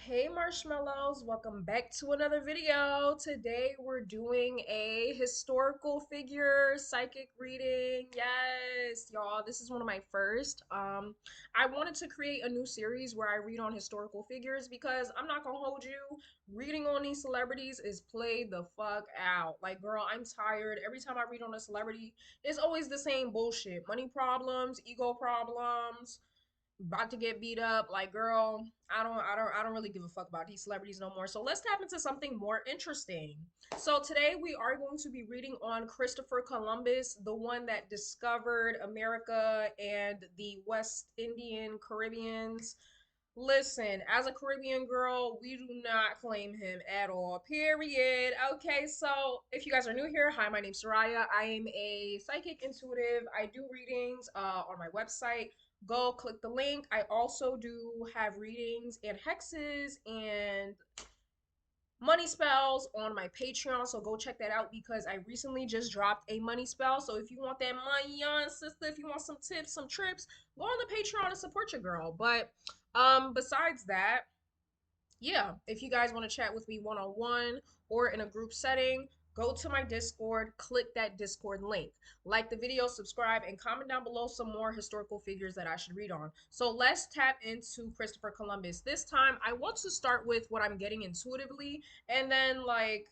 Hey marshmallows, welcome back to another video. Today we're doing a historical figure psychic reading. Yes, y'all, this is one of my first. I wanted to create a new series where I read on historical figures because I'm not gonna hold you. Reading on these celebrities is played the fuck out. Like, girl, I'm tired. Every time I read on a celebrity, it's always the same bullshit. Money problems, ego problems, about to get beat up. Like, girl, I don't really give a fuck about these celebrities no more. So let's tap into something more interesting. So today we are going to be reading on Christopher Columbus, the one that discovered America and the West Indian Caribbeans. Listen, as a Caribbean girl, we do not claim him at all. Period. Okay, so if you guys are new here, hi, my name's Soraya. I am a psychic intuitive. I do readings on my website. Go click the link. I also do have readings and hexes and money spells on my Patreon. So go check that out because I recently just dropped a money spell. So if you want that money on, sister, if you want some tips, some trips, go on the Patreon and support your girl. But besides that, yeah, if you guys want to chat with me one on one or in a group setting, go to my Discord, click that Discord link. Like the video, subscribe, and comment down below some more historical figures that I should read on. So let's tap into Christopher Columbus. This time, I want to start with what I'm getting intuitively, and then, like,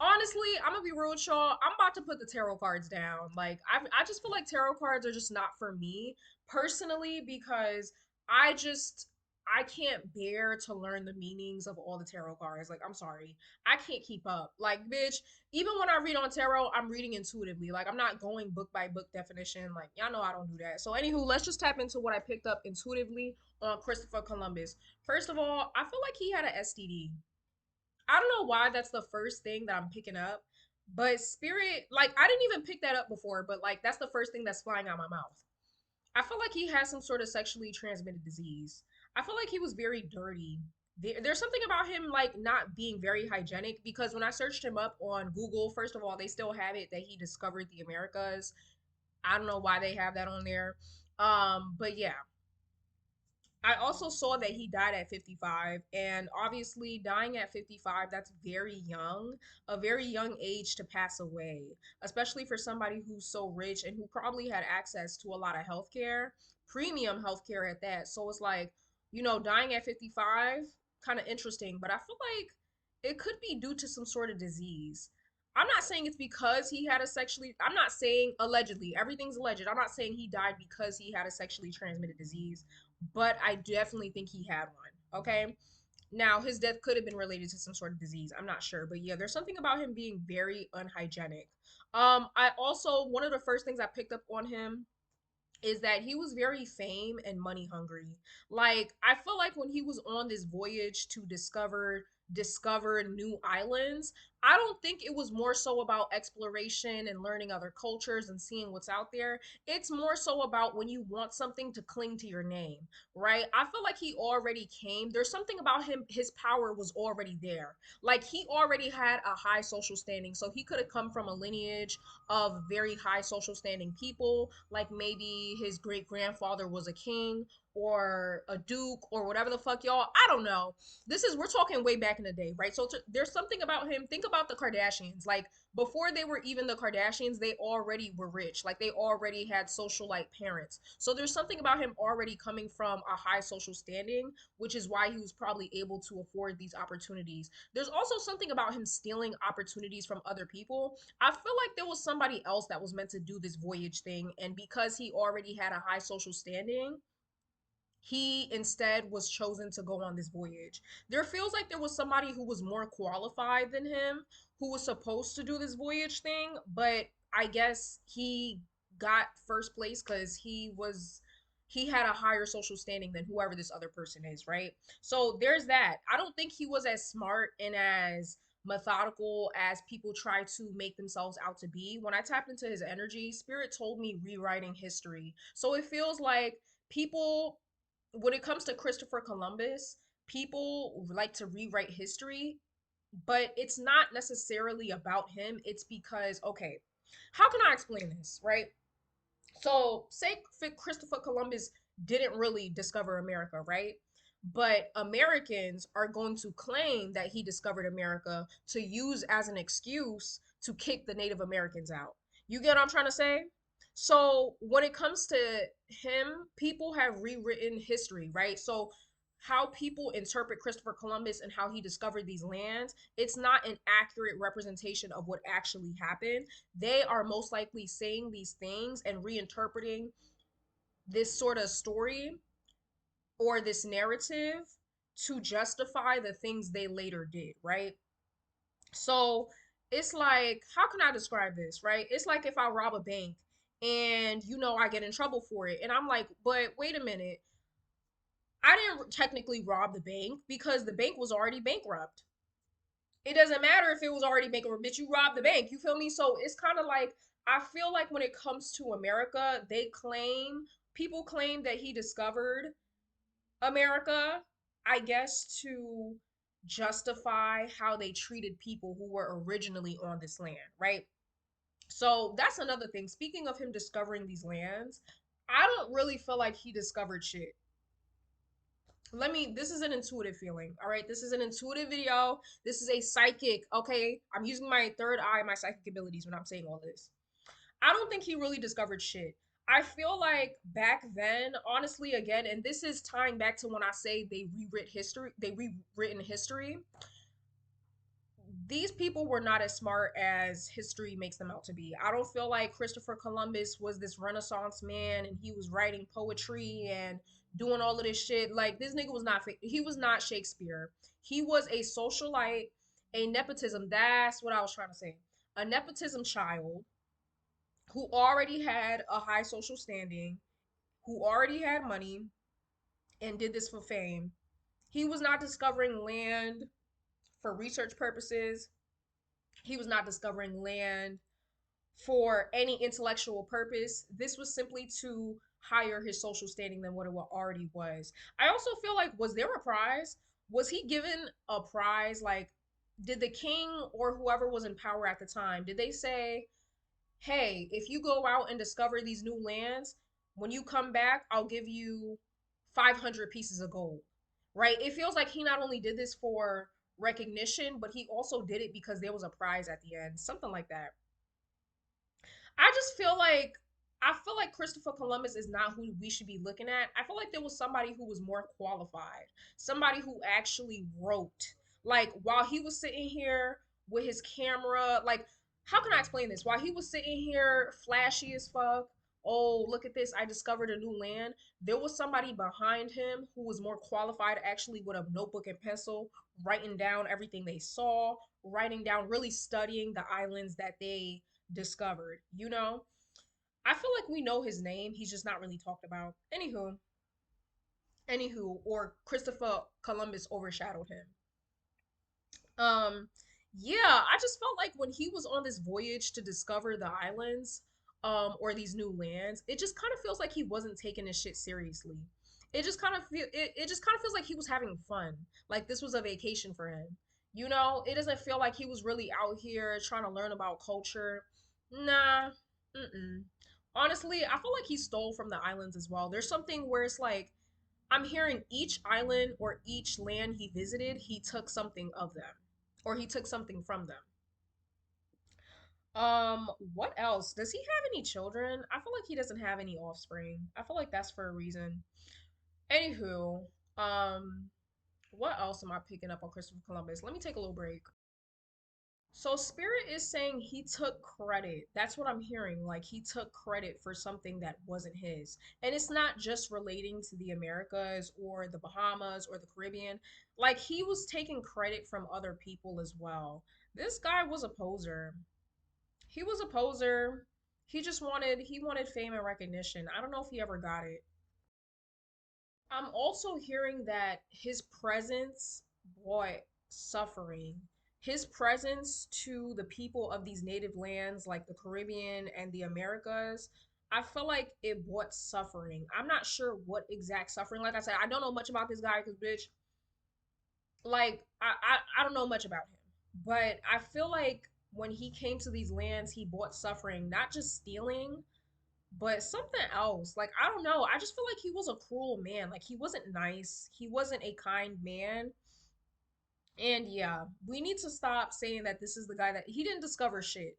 honestly, I'm gonna be real with y'all. I'm about to put the tarot cards down. Like, I just feel like tarot cards are just not for me personally because I just I can't bear to learn the meanings of all the tarot cards. Like, I'm sorry. I can't keep up. Like, bitch, even when I read on tarot, I'm reading intuitively. Like, I'm not going book by book definition. Like, y'all know I don't do that. So, anywho, let's just tap into what I picked up intuitively on Christopher Columbus. First of all, I feel like he had an STD. I don't know why that's the first thing that I'm picking up. But spirit, like, I didn't even pick that up before, but like, that's the first thing that's flying out my mouth. I feel like he has some sort of sexually transmitted disease. I feel like he was very dirty. There's something about him like not being very hygienic because when I searched him up on Google, first of all, they still have it that he discovered the Americas. I don't know why they have that on there. But yeah, I also saw that he died at 55, and obviously, dying at 55, that's very young, a very young age to pass away, especially for somebody who's so rich and who probably had access to a lot of healthcare, premium healthcare at that. So it's like, dying at 55, kind of interesting, but I feel like it could be due to some sort of disease. I'm not saying it's because he had a sexually, I'm not saying allegedly, everything's alleged. I'm not saying he died because he had a sexually transmitted disease, but I definitely think he had one. Okay. Now, his death could have been related to some sort of disease. I'm not sure. But yeah, there's something about him being very unhygienic. I also, one of the first things I picked up on him is that he was very fame and money hungry. Like, I feel like when he was on this voyage to discover new islands, I don't think it was more so about exploration and learning other cultures and seeing what's out there. It's more so about when you want something to cling to your name, right? I feel like he already came. There's something about him, his power was already there. Like, he already had a high social standing, so he could have come from a lineage of very high social standing people, like maybe his great grandfather was a king or a duke or whatever the fuck, y'all. I don't know. We're talking way back in the day, right? So there's something about him. Think about the Kardashians. Like, before they were even the Kardashians, they already were rich. Like, they already had socialite parents. So there's something about him already coming from a high social standing, which is why he was probably able to afford these opportunities. There's also something about him stealing opportunities from other people. I feel like there was somebody else that was meant to do this voyage thing, and because he already had a high social standing, he instead was chosen to go on this voyage. There feels like there was somebody who was more qualified than him who was supposed to do this voyage thing, but I guess he got first place because he had a higher social standing than whoever this other person is, right? So there's that. I don't think he was as smart and as methodical as people try to make themselves out to be. When I tapped into his energy, spirit told me rewriting history. So it feels like people, when it comes to Christopher Columbus, people like to rewrite history, but it's not necessarily about him. It's because, okay, how can I explain this, right? So, say Christopher Columbus didn't really discover America, right? But Americans are going to claim that he discovered America to use as an excuse to kick the Native Americans out. You get what I'm trying to say? So when it comes to him, people have rewritten history, right? So how people interpret Christopher Columbus and how he discovered these lands, it's not an accurate representation of what actually happened. They are most likely saying these things and reinterpreting this sort of story or this narrative to justify the things they later did, right? So it's like, how can I describe this, right? It's like if I rob a bank and I get in trouble for it, and I'm like, but wait a minute, I didn't technically rob the bank because the bank was already bankrupt. It doesn't matter if it was already bankrupt, bitch, you robbed the bank. You feel me? So it's kind of like, I feel like when it comes to America, people claim that he discovered America, I guess, to justify how they treated people who were originally on this land, right? So that's another thing. Speaking of him discovering these lands, I don't really feel like he discovered shit. This is an intuitive feeling, all right? This is an intuitive video. This is a psychic, okay? I'm using my third eye, my psychic abilities when I'm saying all this. I don't think he really discovered shit. I feel like back then, honestly, again, and this is tying back to when I say they rewritten history. These people were not as smart as history makes them out to be. I don't feel like Christopher Columbus was this Renaissance man and he was writing poetry and doing all of this shit. Like this nigga was not he was not Shakespeare. He was a socialite, a nepotism. That's what I was trying to say. A nepotism child who already had a high social standing, who already had money and did this for fame. He was not discovering land for research purposes. He was not discovering land for any intellectual purpose. This was simply to higher his social standing than what it already was. I also feel like, was there a prize? Was he given a prize? Like, did the king or whoever was in power at the time, did they say, hey, if you go out and discover these new lands, when you come back, I'll give you 500 pieces of gold, right? It feels like he not only did this for recognition, but he also did it because there was a prize at the end, something like that. I just feel like Christopher Columbus is not who we should be looking at. I feel like there was somebody who was more qualified, somebody who actually wrote. Like while he was sitting here with his camera, like how can I explain this? While he was sitting here flashy as fuck, oh, look at this, I discovered a new land. There was somebody behind him who was more qualified actually with a notebook and pencil, writing down everything they saw, writing down, really studying the islands that they discovered, I feel like we know his name, he's just not really talked about. Or Christopher Columbus overshadowed him. um yeah, I just felt like when he was on this voyage to discover the islands, or these new lands, it just kind of feels like he wasn't taking this shit seriously. It just kind of feels like he was having fun, like this was a vacation for him. It doesn't feel like he was really out here trying to learn about culture. Nah. Mm-mm. Honestly, I feel like he stole from the islands as well. There's something where it's like, I'm hearing each island or each land he visited, he took something of them, or he took something from them. what else? Does he have any children? I feel like he doesn't have any offspring. I feel like that's for a reason. Anywho, um, what else am I picking up on Christopher Columbus? Let me take a little break. So Spirit is saying he took credit. That's what I'm hearing. Like he took credit for something that wasn't his. And it's not just relating to the Americas or the Bahamas or the Caribbean. Like he was taking credit from other people as well. This guy was a poser. He was a poser. He wanted fame and recognition. I don't know if he ever got it. I'm also hearing that his presence, boy, suffering. His presence to the people of these native lands like the Caribbean and the Americas, I feel like it brought suffering. I'm not sure what exact suffering. Like I said, I don't know much about this guy because, bitch, like I don't know much about him. But I feel like when he came to these lands, he brought suffering, not just stealing, But something else, like I don't know, I just feel like he was a cruel man. Like he wasn't nice. He wasn't a kind man. And yeah, we need to stop saying that this is the guy that he didn't discover shit.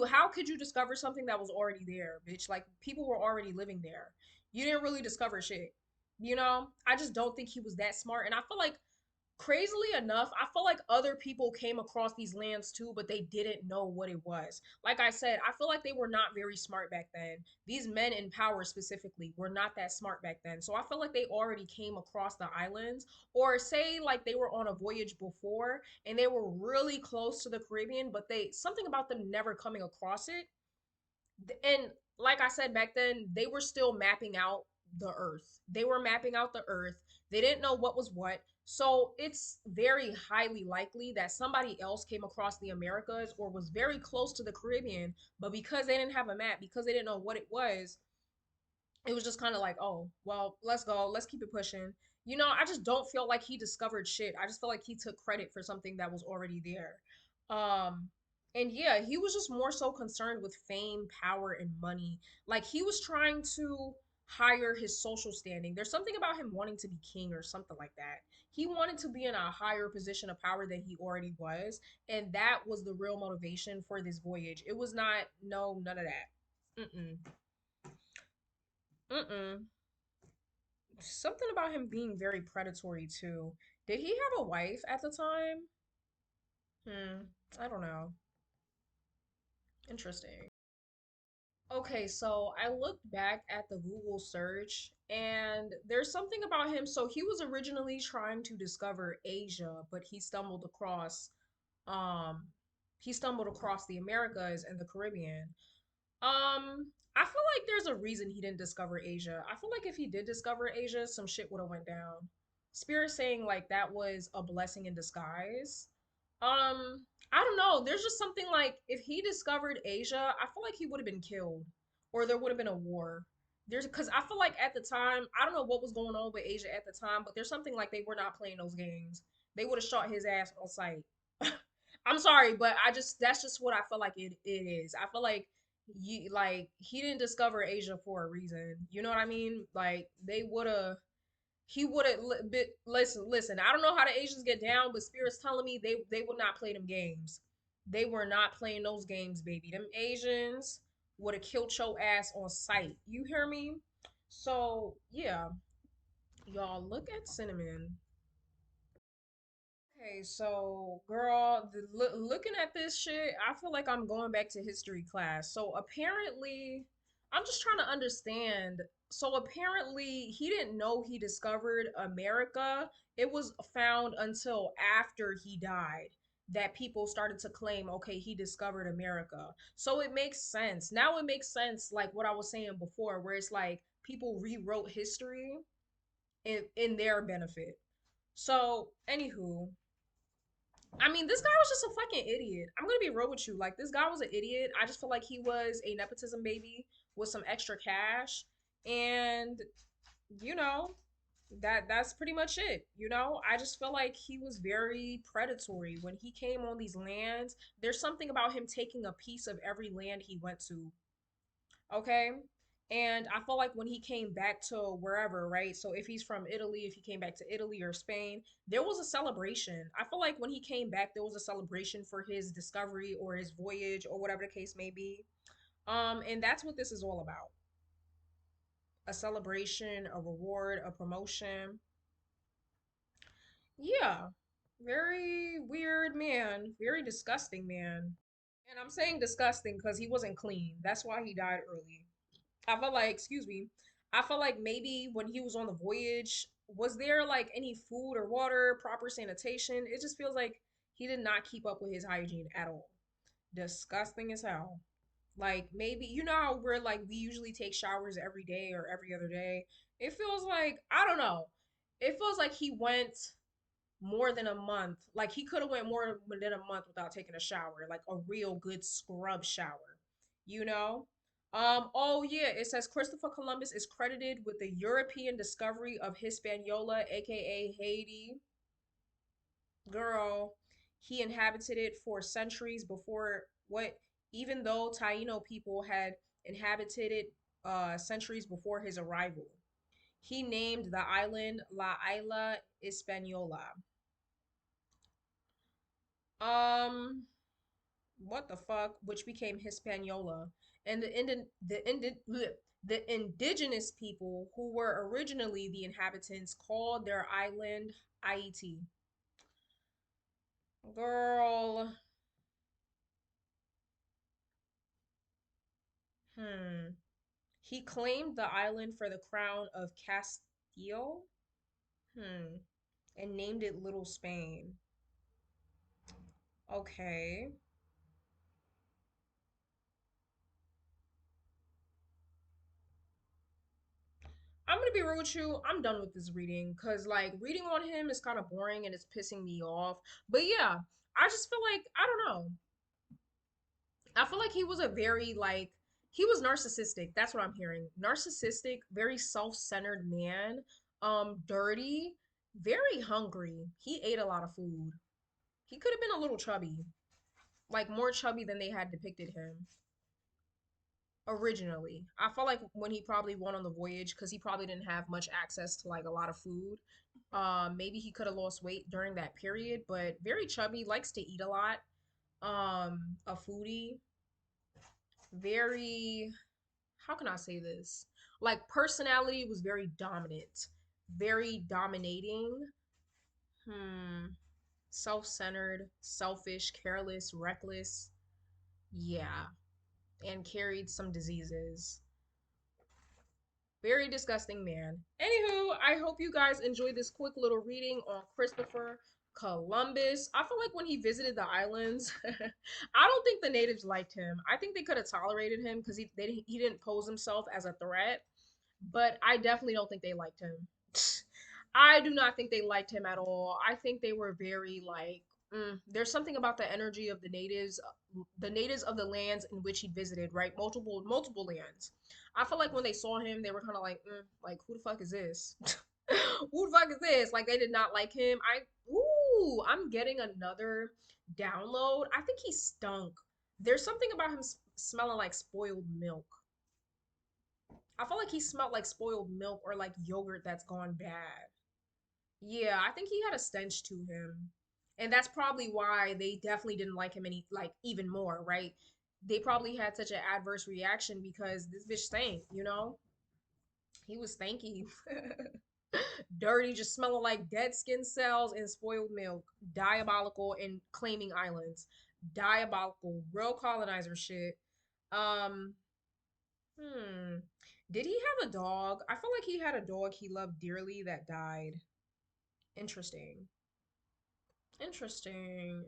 How could you discover something that was already there, bitch? Like people were already living there. You didn't really discover shit. I just don't think he was that smart. And I feel like crazily enough, I feel like other people came across these lands too, but they didn't know what it was. Like I said, I feel like they were not very smart back then. These men in power specifically were not that smart back then. So I feel like they already came across the islands, or say like they were on a voyage before and they were really close to the Caribbean, but they something about them never coming across it. And like I said back then, they were still mapping out the earth. They were mapping out the earth. They didn't know what was what. So it's very highly likely that somebody else came across the Americas or was very close to the Caribbean, but because they didn't have a map, because they didn't know what it was just kind of like, oh, well, let's go, let's keep it pushing. I just don't feel like he discovered shit. I just feel like he took credit for something that was already there. Um, and yeah, he was just more so concerned with fame, power, and money. Like he was trying to higher his social standing. There's something about him wanting to be king or something like that. He wanted to be in a higher position of power than he already was, and that was the real motivation for this voyage. It was not no none of that. Mm-mm. Mm-mm. Something about him being very predatory too. Did he have a wife at the time? Hmm, I don't know. Interesting. Okay, so I looked back at the Google search and there's something about him. So he was originally trying to discover Asia, but um he stumbled across the Americas and the Caribbean. I feel like there's a reason he didn't discover Asia. I feel like if he did discover Asia, some shit would have went down. Spirit saying like that was a blessing in disguise. I don't know. There's just something like if he discovered Asia, I feel like he would have been killed, or there would have been a war. There's because I feel like at the time, I don't know what was going on with Asia at the time, but there's something like they were not playing those games. They would have shot his ass on sight. I'm sorry, but I just that's just what I feel like it is. I feel like he didn't discover Asia for a reason. You know what I mean? Like they would have he would have listen. I don't know how the Asians get down, but Spirit's telling me they would not play them games. They were not playing those games, baby. Them Asians would have killed your ass on sight. You hear me? So yeah, y'all look at Cinnamon. Okay, so girl, looking at this shit, I feel like I'm going back to history class. So apparently, I'm just trying to understand. So apparently, he didn't know he discovered America. It was found until after he died that people started to claim, okay, he discovered America. So it makes sense. Now it makes sense, like what I was saying before, where it's like people rewrote history in their benefit. So, anywho, I mean, this guy was just a fucking idiot. I'm gonna be real with you. Like, this guy was an idiot. I just feel like he was a nepotism baby with some extra cash, and you know, that's pretty much it. I just feel like he was very predatory when he came on these lands. There's something about him taking a piece of every land he went to. Okay. And I feel like when he came back to wherever, right? So if he's from Italy, if he came back to Italy or Spain, there was a celebration. I feel like when he came back, there was a celebration for his discovery or his voyage or whatever the case may be. And that's what this is all about. A celebration, a reward, a promotion. Yeah. Very weird man. Very disgusting man. And I'm saying disgusting because he wasn't clean. That's why he died early. I felt like, excuse me, I felt like maybe when he was on the voyage, was there like any food or water, proper sanitation? It just feels like he did not keep up with his hygiene at all. Disgusting as hell. Like maybe you know how we're like we usually take showers every day or every other day. It feels like I don't know. It feels like he went more than a month. Like he could have went more than a month without taking a shower, like a real good scrub shower, you know? Oh yeah, it says Christopher Columbus is credited with the European discovery of Hispaniola, aka Haiti. Girl, he inhabited it for centuries before what even though Taino people had inhabited it centuries before his arrival. He named the island La Isla Española. Um, what the fuck? Which became Hispaniola, and the indigenous people who were originally the inhabitants called their island Haiti. Girl, hmm. He claimed the island for the crown of Castile, hmm, and named it Little Spain. Okay. I'm gonna be real with you. I'm done with this reading because like reading on him is kind of boring and it's pissing me off. But yeah, I just feel like I don't know. I feel like he was a very like he was narcissistic. That's what I'm hearing. Narcissistic, very self-centered man. Dirty, very hungry. He ate a lot of food. He could have been a little chubby, like more chubby than they had depicted him originally. I felt like when he probably went on the voyage because he probably didn't have much access to like a lot of food. Maybe he could have lost weight during that period, but very chubby, likes to eat a lot. A foodie, very, how can I say this? Like personality was very dominant, very dominating. Hmm. Self-centered, selfish, careless, reckless. Yeah, and carried some diseases. Very disgusting man. Anywho, I hope you guys enjoyed this quick little reading on Christopher Columbus. I feel like when he visited the islands, I don't think the natives liked him. I think they could have tolerated him because he didn't pose himself as a threat, but I definitely don't think they liked him. I do not think they liked him at all. I think they were very like there's something about the energy of the natives of the lands in which he visited, right? Multiple lands. I feel like when they saw him, they were kind of like who the fuck is this? Who the fuck is this? Like they did not like him. I'm getting another download. I think he stunk. There's something about him smelling like spoiled milk. I felt like he smelled like spoiled milk or like yogurt that's gone bad. Yeah, I think he had a stench to him. And that's probably why they definitely didn't like him any like even more, right? They probably had such an adverse reaction because this bitch stank, you know? He was stanky. Dirty, just smelling like dead skin cells and spoiled milk. Diabolical and claiming islands. Diabolical. Real colonizer shit. Um, hmm. Did he have a dog? I feel like he had a dog he loved dearly that died. Interesting. Interesting.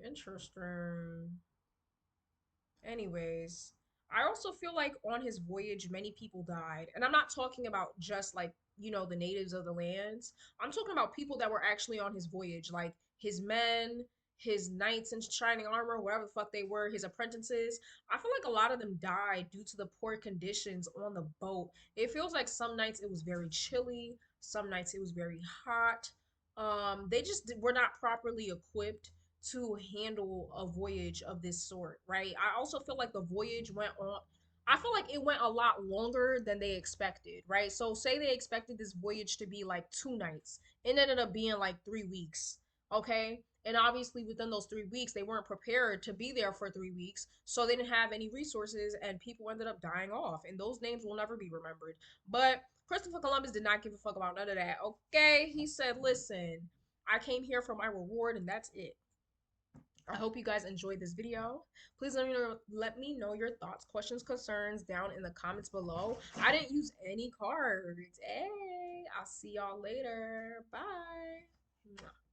Anyways, I also feel like on his voyage, many people died. And I'm not talking about just like, the natives of the lands. I'm talking about people that were actually on his voyage, like his men, his knights in shining armor, whatever the fuck they were, his apprentices. I feel like a lot of them died due to the poor conditions on the boat. It feels like some nights it was very chilly, some nights it was very hot. They just were not properly equipped to handle a voyage of this sort, right? I also feel like the voyage went on. I feel like it went a lot longer than they expected, right? So, say they expected this voyage to be like 2 nights, it ended up being like 3 weeks, okay? And obviously, within those 3 weeks, they weren't prepared to be there for 3 weeks, so they didn't have any resources, and people ended up dying off, and those names will never be remembered. But Christopher Columbus did not give a fuck about none of that, okay? He said, listen, I came here for my reward, and that's it. I hope you guys enjoyed this video. Please let me know your thoughts, questions, concerns down in the comments below. I didn't use any cards. Hey, I'll see y'all later. Bye.